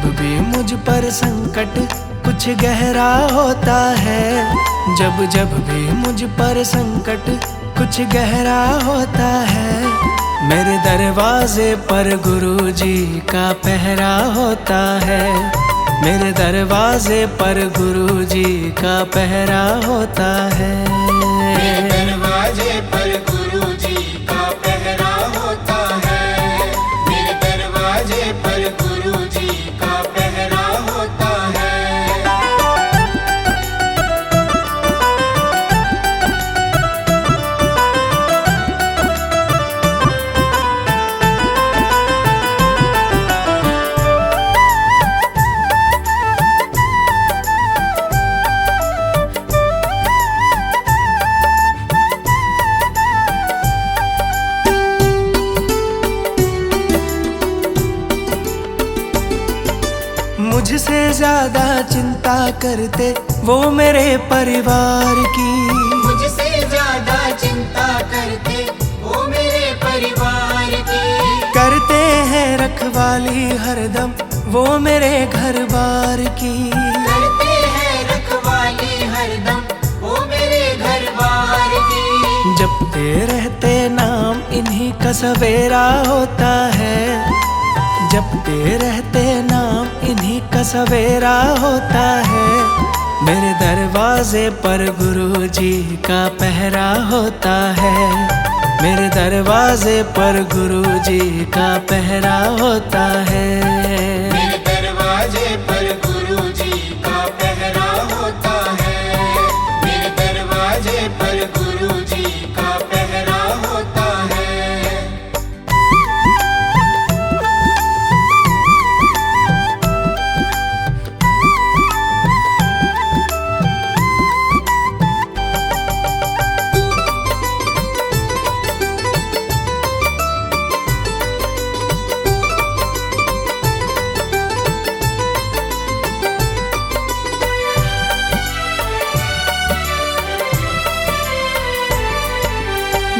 जब भी मुझ पर संकट कुछ गहरा होता है, जब जब भी मुझ पर संकट कुछ गहरा होता है, मेरे दरवाजे पर गुरुजी का पहरा होता है। मेरे दरवाजे पर गुरुजी का पहरा होता है। मेरे दरवाजे पर गुरुजी का पहरा होता है। मेरे दरवाजे पर गुरुजी का पहरा होता है। मुझसे ज्यादा चिंता करते वो मेरे परिवार की, मुझसे ज्यादा चिंता करते वो मेरे परिवार की। करते हैं रखवाली हरदम वो मेरे घर बार की। करते हैं रखवाली हरदम वो मेरे घर बार की। जपते रहते नाम इन्हीं का सवेरा होता है, जपते रहते नाम इन्हीं का सवेरा होता है। मेरे दरवाजे पर गुरुजी का पहरा होता है। मेरे दरवाजे पर गुरुजी का पहरा होता है। मेरे दरवाजे पर गुरुजी का पहरा होता है। मेरे दरवाजे पर गुरुजी का पहरा होता है।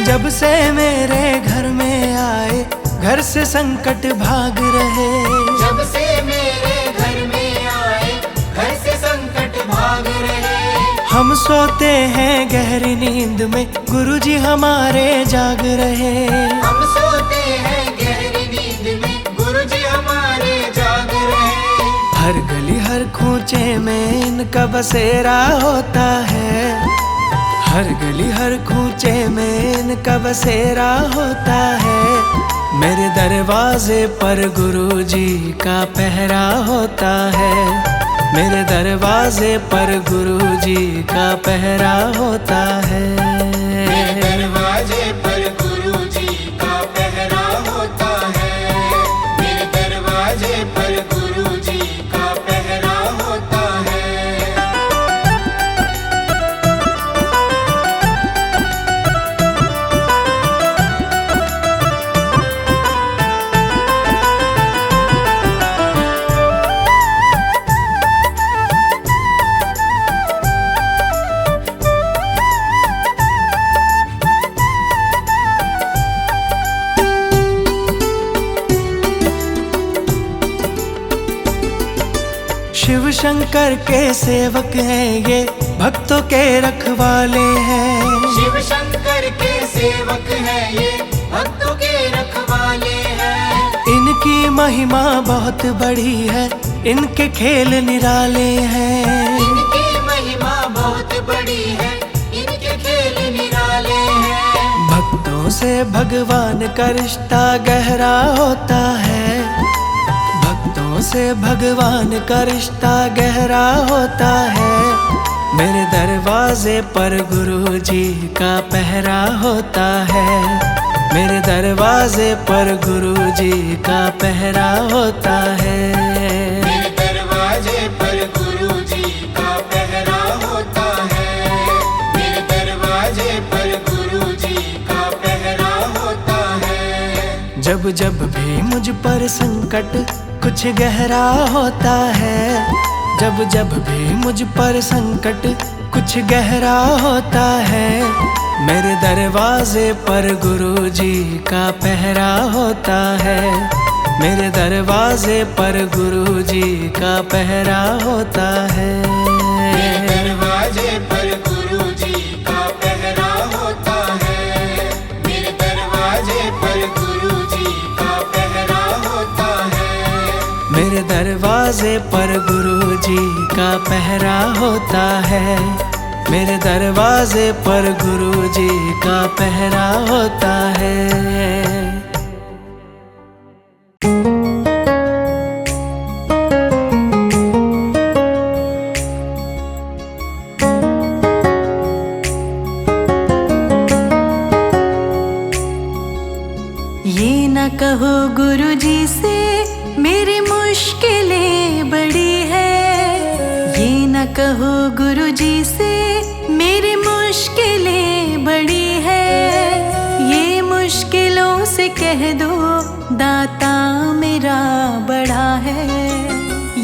जब से मेरे घर में आए घर से संकट भाग रहे, जब से मेरे घर में आए घर से संकट भाग रहे। हम सोते हैं गहरी नींद में गुरुजी हमारे जाग रहे। हम सोते हैं गहरी नींद में गुरुजी हमारे जाग रहे। हर गली हर खूंचे में इनका बसेरा होता है। हर गली हर खूंचे में इनका बसेरा होता है। मेरे दरवाजे पर गुरुजी का पहरा होता है। मेरे दरवाजे पर गुरुजी का पहरा होता है। मेरे दरवाजे पर गुरुजी का पहरा होता है। मेरे दरवाजे पर गुरुजी का पहरा होता है। शिव शंकर के सेवक हैं ये, भक्तों के रखवाले हैं। शिव शंकर के सेवक हैं ये, भक्तों के रखवाले हैं। इनकी महिमा बहुत बड़ी है, इनके खेल निराले हैं। इनकी महिमा बहुत बड़ी है, इनके खेल निराले हैं। भक्तों से भगवान का रिश्ता गहरा होता है। भक्तों से भगवान का रिश्ता गहरा होता है। मेरे दरवाजे पर गुरुजी का पहरा होता है। मेरे दरवाजे पर गुरुजी का पहरा होता है। मेरे दरवाजे पर गुरुजी का पहरा होता है। मेरे दरवाजे पर गुरुजी का पहरा होता है। जब जब भी मुझ पर संकट कुछ गहरा होता है, जब जब भी मुझ पर संकट कुछ गहरा होता है, मेरे दरवाजे पर गुरुजी का पहरा होता है। मेरे दरवाजे पर गुरुजी का पहरा होता है। मेरे दरवाजे पर गुरुजी का पहरा होता है। मेरे दरवाजे पर गुरुजी का पहरा होता है। मेरे दरवाजे पर गुरुजी का पहरा होता है। मेरे दरवाजे पर गुरुजी का पहरा होता है। ये न कहो गुरुजी से मेरी मुश्किलें बड़ी है। ये न कहो गुरुजी से मेरी मुश्किलें बड़ी है। ये मुश्किलों से कह दो दाता मेरा बड़ा है।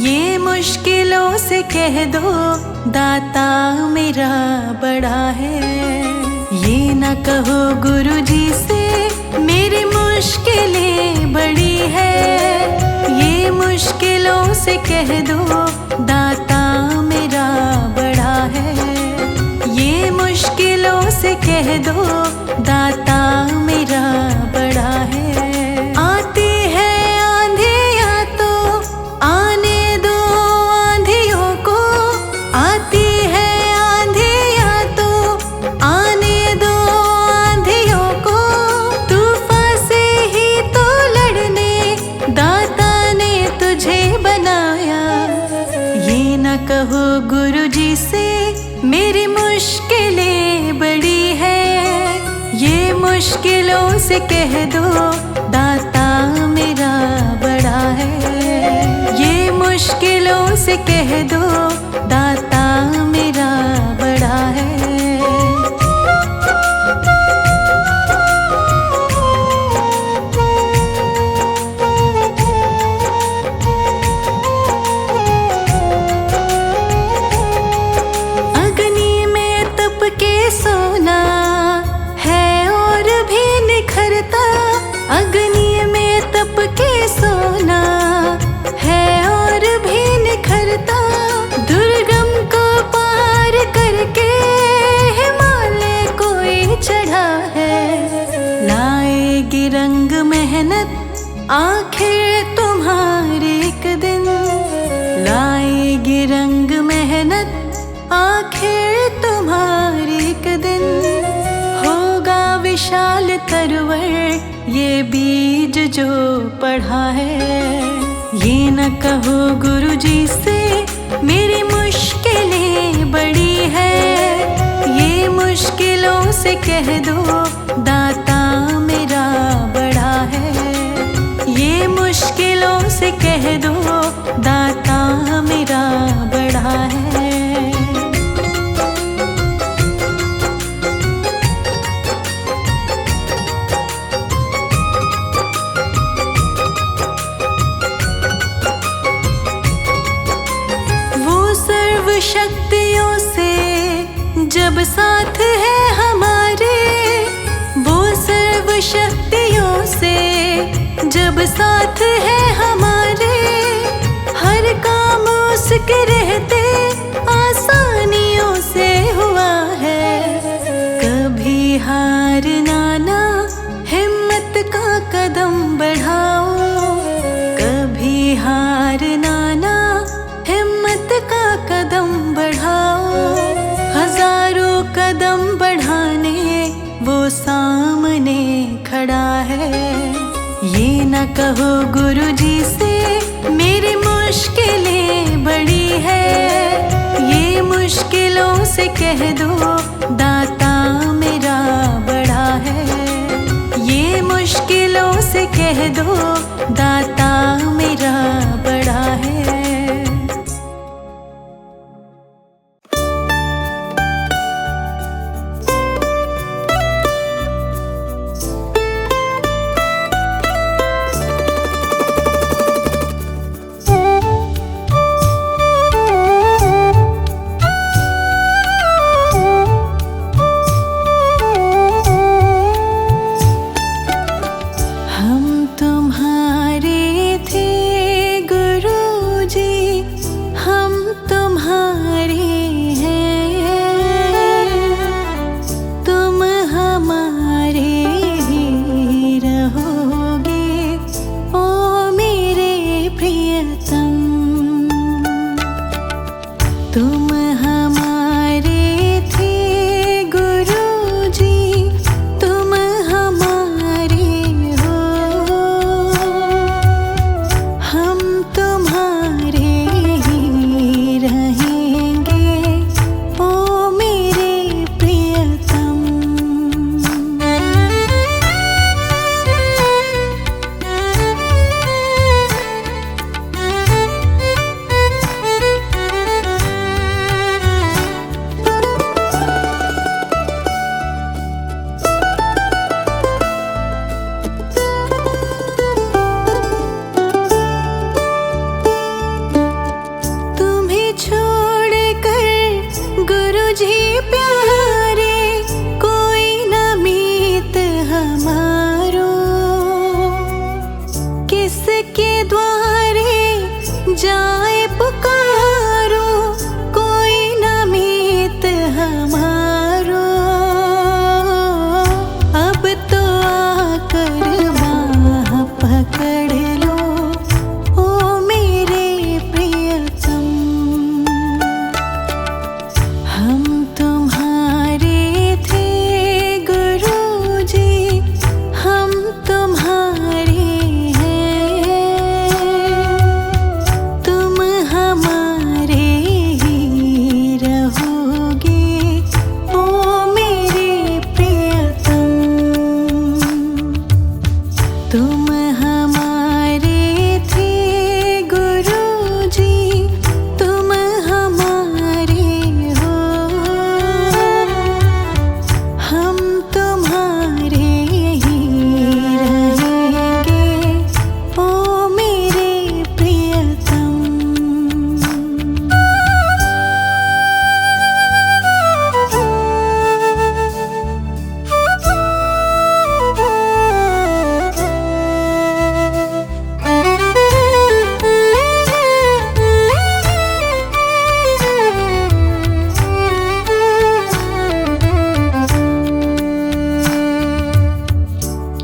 ये मुश्किलों से कह दो दाता मेरा बड़ा है। ये न कहो गुरुजी से मेरी मुश्किलें बड़ी है। ये मुश्किलों से कह दो दाता मेरा बड़ा है। ये मुश्किलों से कह दो दाता मेरा बड़ा है। आती है आंधियाँ तो आने दो आंधियों को। आती है आंधियाँ तो आने दो आंधियों को। तूफान से ही तो लड़ने दाता ने तुझे बनाया। ये न कहो गुरुजी से मेरी मुश्किलें बड़ी है। ये मुश्किलों से कह दो दाता मेरा बड़ा है। ये मुश्किलों से कह दो दाता मेरा बड़ा है। अग्नि में तप के सोना है और भी निखरता। अग्नि में तप के सोना है और भी निखरता। दुर्गम को पार करके हिमालय कोई चढ़ा है। लाएगी रंग मेहनत आखिर तुम्हारे एक दिन। लाएगी रंग मेहनत आखिर तुम्हारे एक दिन। होगा विशाल तरवर ये बीज जो पढ़ा है। ये न कहो गुरुजी से मेरी मुश्किलें बड़ी है। ये मुश्किलों से कह दो दाता मेरा बड़ा है। ये मुश्किलों से कह दो दाता मेरा बड़ा है। शक्तियों से जब साथ है हमारे। वो सर्व शक्तियों से जब साथ है हमारे। हर काम उसके रहते आसानियों से हुआ है। कभी हार ना हिम्मत का कदम बढ़ाओ। कभी हार ना हिम्मत का कदम बढ़ाओ। हजारों कदम बढ़ाने वो सामने खड़ा है। ये न कहो गुरुजी से मेरी मुश्किलें बड़ी है। ये मुश्किलों से कह दो दाता मेरा बड़ा है। ये मुश्किलों से कह दो दाता मेरा बड़ा है। हम तुम्हारे तुम हमारे थे गुरुजी, तुम हमारे हो, हम तुम्हारे ही रहेंगे ओ मेरे प्रियतम। तुम्हें छोड़कर गुरुजी प्यारे, कोई न मीत हमारो, किसके द्वारे जाए पुकारो, कोई न मीत हमारो। अब तो आकर बाह पकड़ लो ओ मेरे प्रियतम, हम तुम्हारे थे गुरुजी, हम तुम्हारे हैं, तुम हमारे ही रहोगे ओ मेरे प्रियतम। तुम हमारे थे गुरुजी, तुम हमारे हो, हम तुम्हारे ही रहेंगे ओ मेरे प्रियतम।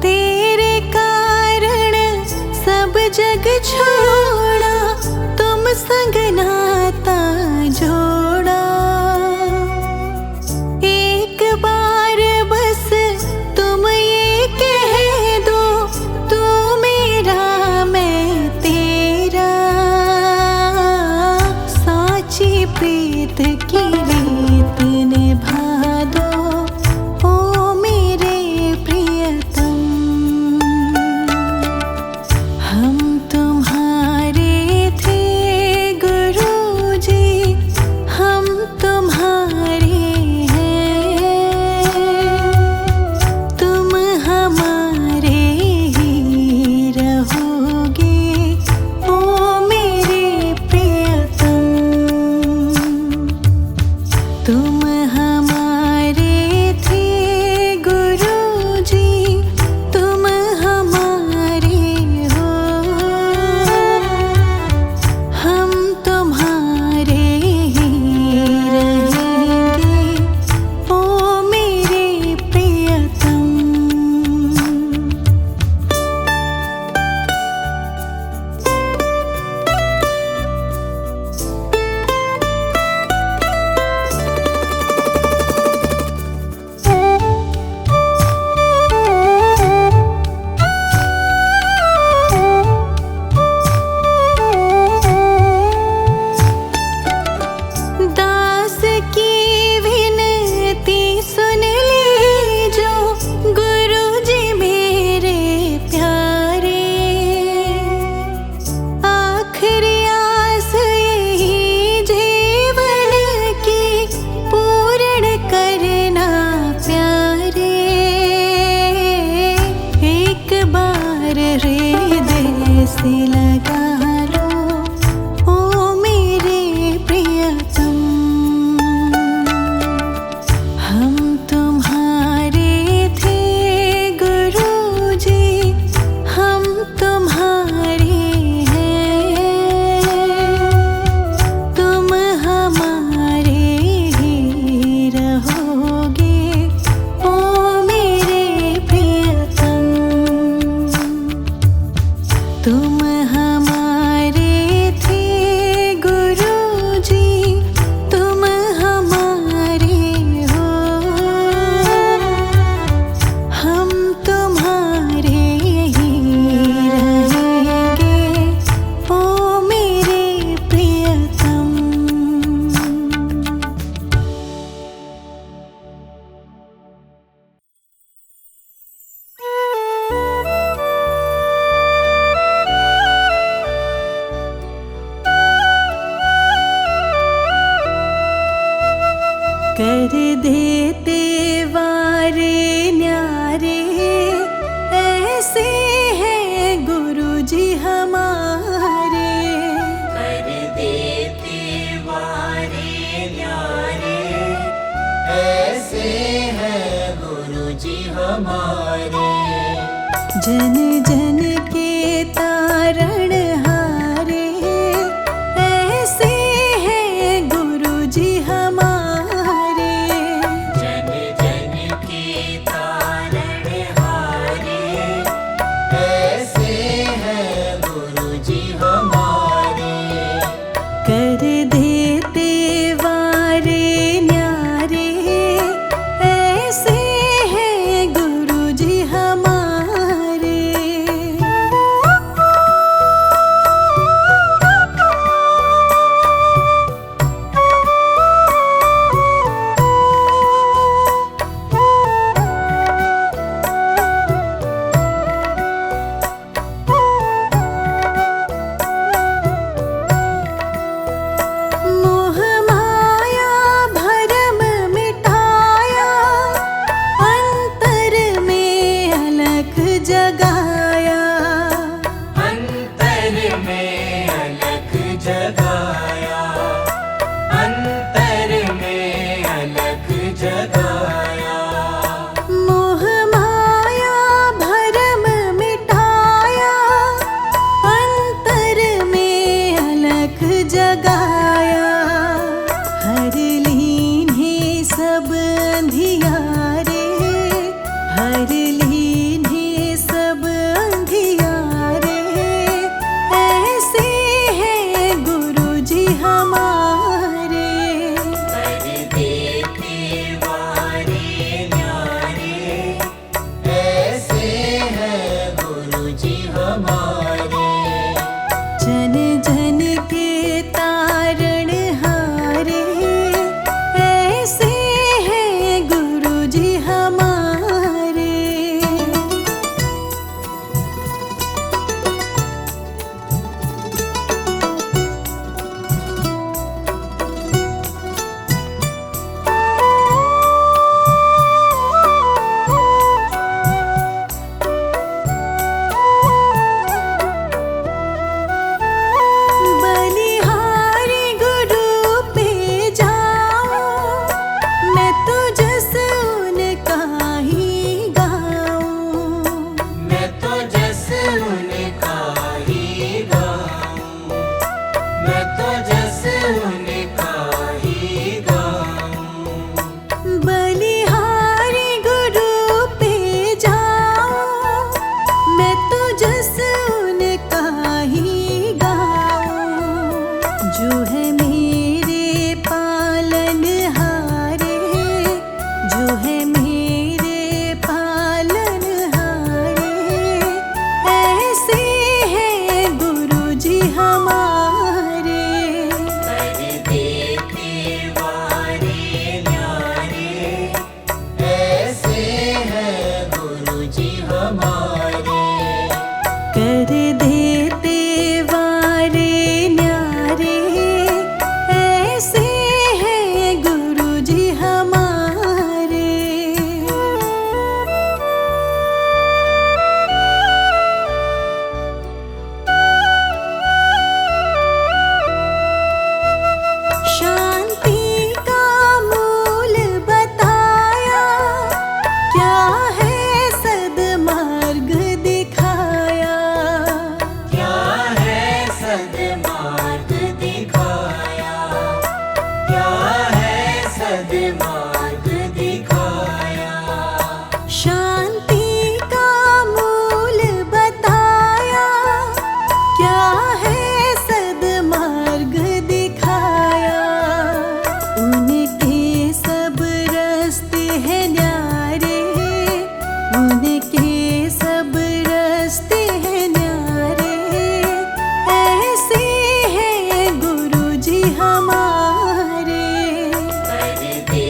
तेरे कारण सब जग छोड़ा, तुम संग नाता जोड़ा, एक बार बस तुम ये कह दो, तू मेरा मैं तेरा, साची प्रीत की रीत निभा दो ओ मेरे प्रियतम। हम तुम्हारे थे गुरुजी, हम तुम्हारे हैं, तुम हमारे ही रहोगे ओ मेरे प्रियतम। कर देते वारे न्यारे, ऐसे हैं गुरुजी हमारे। कर देते वारे न्यारे, ऐसे हैं गुरुजी हमारे। जन जन के तारण हारे, ऐसे हैं गुरुजी हमारे। जन जन के तारण हारे, ऐसे हैं गुरुजी हमारे। कर देते वारे न्यारे, ऐसे हैं गुरुजी हमारे। मोह माया भरम मिटाया, अंतर में अलख जगाया। अंतर में अलख जगाया, अंतर में अलख जगाया। मोह माया भरम मिटाया, अंतर में अलख जगाया। हर लीन्हे सब अंधियारे, हर लीन्हे सब अंधियारे। ऐसे हैं गुरुजी हमारे। कर देते वारे न्यारे, ऐसे हैं गुरुजी हमारे। जन जन के तारण हारे, ऐसे हैं गुरुजी हमारे। बलिहारी गुरु पे जाऊं, मैं तो जस उनका ही गाऊं। मैं तो जस उनका ही गाऊं, मैं तो जस उनका ही गाऊं। बलिहारी गुरु पे जाऊं, मैं तो जस उनका ही गाऊं। जो है मेरे पालन हारे, जो है मेरे पालन हारे। ऐसे हैं गुरुजी हमारे। कर देते वारे न्यारे, ऐसे हैं गुरुजी हमारे। कर देते वारे न्यारे, ऐसे हैं गुरुजी हमारे। शांति का मूल बताया, क्या है सद्मार्ग दिखाया। क्या है सद्मार्ग दिखाया, क्या है सद्मार्ग दिखाया। शांति का मूल बताया, क्या है सद्मार्ग दिखाया। उनके सब रास्ते हैं न्यारे, उनके सब रास्ते हैं न्यारे। ऐसे हैं गुरुजी हमारे। कर देते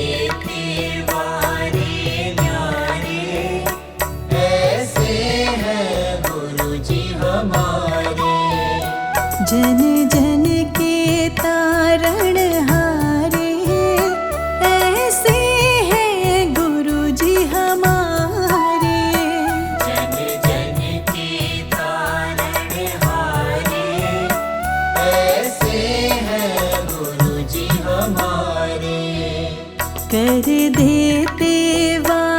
कर देते वार।